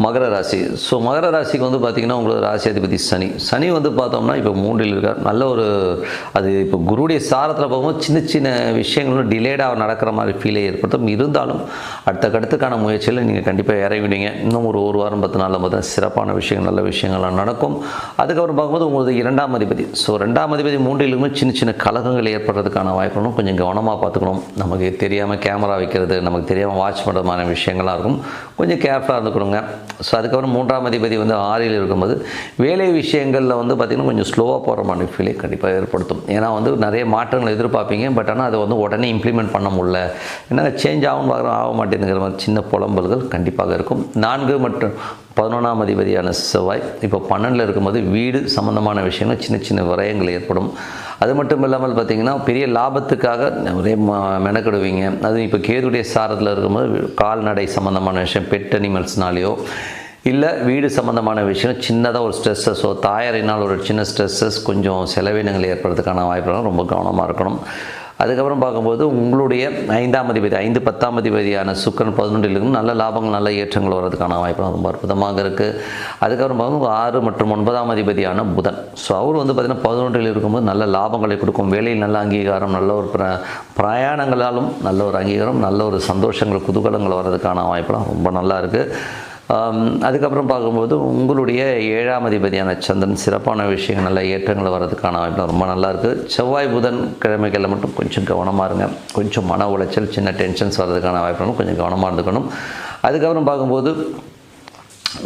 மகர ராசி. ஸோ மகர ராசிக்கு வந்து பார்த்திங்கன்னா உங்களோட ராசி அதிபதி சனி. சனி வந்து பார்த்தோம்னா இப்போ 3ல் இருக்கார். நல்ல ஒரு அது இப்போ குருடைய சாரத்தில் போகும்போது சின்ன சின்ன விஷயங்களும் டிலேடாக நடக்கிற மாதிரி ஃபீலை ஏற்படுத்தும். இருந்தாலும் அடுத்த கட்டத்துக்கான முயற்சியில் நீங்கள் கண்டிப்பாக இறங்கிவிடுங்க. இன்னும் ஒரு வாரம் 10 நாளில் பார்த்தா சிறப்பான விஷயங்கள் நல்ல விஷயங்கள்லாம் நடக்கும். அதுக்கப்புறம் பார்க்கும்போது உங்களுக்கு 2ஆம் அதிபதி. ஸோ 2ஆம் அதிபதி 3லுமே சின்ன சின்ன கலகங்கள் ஏற்படுறதுக்கான வாய்ப்புகளும் கொஞ்சம் கவனமாக பார்த்துக்கணும். நமக்கு தெரியாமல் கேமரா வைக்கிறது, நமக்கு தெரியாமல் வாட்ச் பண்ணுறதுமான விஷயங்கள்லாம் இருக்கும். கொஞ்சம் கேர்ஃபுல்லாக இருந்துக்கணுங்க. ஸோ அதுக்கப்புறம் 3ஆம் அதிபதி வந்து 6ல் இருக்கும்போது வேலை விஷயங்களில் வந்து பார்த்திங்கன்னா கொஞ்சம் ஸ்லோவாக போகிற மாதிரி ஃபீலை கண்டிப்பாக ஏற்படுத்தும். ஏன்னா வந்து நிறைய மாற்றங்களை எதிர்பார்ப்பீங்க. பட் ஆனால் அதை வந்து உடனே இம்ப்ளிமெண்ட் பண்ண முடியல, என்ன சேஞ்ச் ஆகும் ஆக மாட்டேங்குங்கிற மாதிரி சின்ன புலம்பல்கள் கண்டிப்பாக இருக்கும். 4 மற்றும் 11ஆம் அதிபதியான செவ்வாய் இப்போ 12ல் இருக்கும்போது வீடு சம்மந்தமான விஷயங்கள் சின்ன சின்ன விரயங்கள் ஏற்படும். அது மட்டும் இல்லாமல் பார்த்திங்கன்னா பெரிய லாபத்துக்காக நிறைய மெனக்கிடுவீங்க. அதுவும் இப்போ கேதுடைய சாரத்தில் இருக்கும்போது கால்நடை சம்மந்தமான விஷயம், பெட் அனிமல்ஸ்னாலேயோ இல்லை வீடு சம்மந்தமான விஷயம் சின்னதாக ஒரு ஸ்ட்ரெஸ்ஸஸோ தாயாரினால் ஒரு சின்ன ஸ்ட்ரெஸ்ஸஸ் கொஞ்சம் செலவினங்கள் ஏற்படுறதுக்கான வாய்ப்புகளும் ரொம்ப கவனமாக இருக்கணும். அதுக்கப்புறம் பார்க்கும்போது உங்களுடைய 5ஆம் அதிபதி 5, 10ஆம் அதிபதியான சுக்கிரன் 11ல் இருக்கும். நல்ல லாபங்கள் நல்ல ஏற்றங்கள் வர்றதுக்கான வாய்ப்புலாம் ரொம்ப அற்புதமாக இருக்குது. அதுக்கப்புறம் பார்க்கும்போது 6 மற்றும் 9ஆம் அதிபதியான புதன். ஸோ அவர் வந்து பார்த்திங்கன்னா 11ல் இருக்கும்போது நல்ல லாபங்களை கொடுக்கும். வேலையில் நல்ல அங்கீகாரம், நல்ல ஒரு பிரயாணங்களாலும் நல்ல ஒரு அங்கீகாரம், நல்ல ஒரு சந்தோஷங்கள் குதூகலங்கள் வர்றதுக்கான வாய்ப்புலாம் ரொம்ப நல்லா இருக்குது. அதுக்கப்புறம் பார்க்கும்போது உங்களுடைய 7ஆம் அதிபதியான சந்திரன் சிறப்பான விஷயங்கள் நல்ல ஏற்றங்கள் வர்றதுக்கான வாய்ப்பு ரொம்ப நல்லாயிருக்கு. செவ்வாய் புதன் கிழமைகளில் மட்டும் கொஞ்சம் கவனமாக இருங்க. கொஞ்சம் மன உளைச்சல், சின்ன டென்ஷன்ஸ் வர்றதுக்கான வாய்ப்புகளும் கொஞ்சம் கவனமாக இருந்துக்கணும். அதுக்கப்புறம் பார்க்கும்போது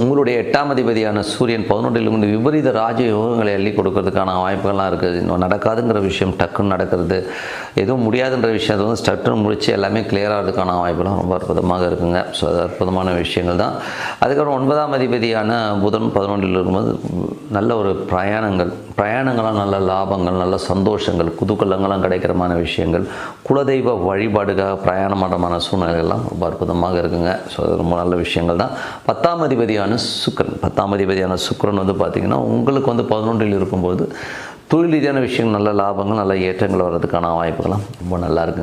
உங்களுடைய 8ஆம் அதிபதியான சூரியன் 11ல் இருந்து விபரீத ராஜயோகங்களை அள்ளி கொடுக்கறதுக்கான வாய்ப்புகள்லாம் இருக்குது. இன்னும் நடக்காதுங்கிற விஷயம் டக்குன்னு நடக்கிறது, எதுவும் முடியாதுன்ற விஷயத்தை வந்து டக்குன்னு முடித்து எல்லாமே கிளியர் ஆகிறதுக்கான வாய்ப்புலாம் ரொம்ப அற்புதமாக இருக்குங்க. ஸோ அது அற்புதமான விஷயங்கள் தான். அதுக்கப்புறம் 9ஆம் அதிபதியான புதன் 11ல் இருக்கும்போது நல்ல ஒரு பிரயாணங்களாக நல்ல லாபங்கள், நல்ல சந்தோஷங்கள், குதூகலங்களாம் கிடைக்கிறமான விஷயங்கள், குலதெய்வ வழிபாடுக்காக பிரயாணமான சூழ்நிலைகள்லாம் ரொம்ப அற்புதமாக இருக்குங்க. ஸோ அது ரொம்ப நல்ல விஷயங்கள் தான். 10ஆம் அதிபதியான சுக்கிரன் வந்து பார்த்திங்கன்னா உங்களுக்கு வந்து 11ல் இருக்கும்போது தொழில் ரீதியான விஷயங்கள் நல்ல லாபங்கள் நல்ல ஏற்றங்கள் வர்றதுக்கான வாய்ப்புகள்லாம் ரொம்ப நல்லா இருக்குங்க.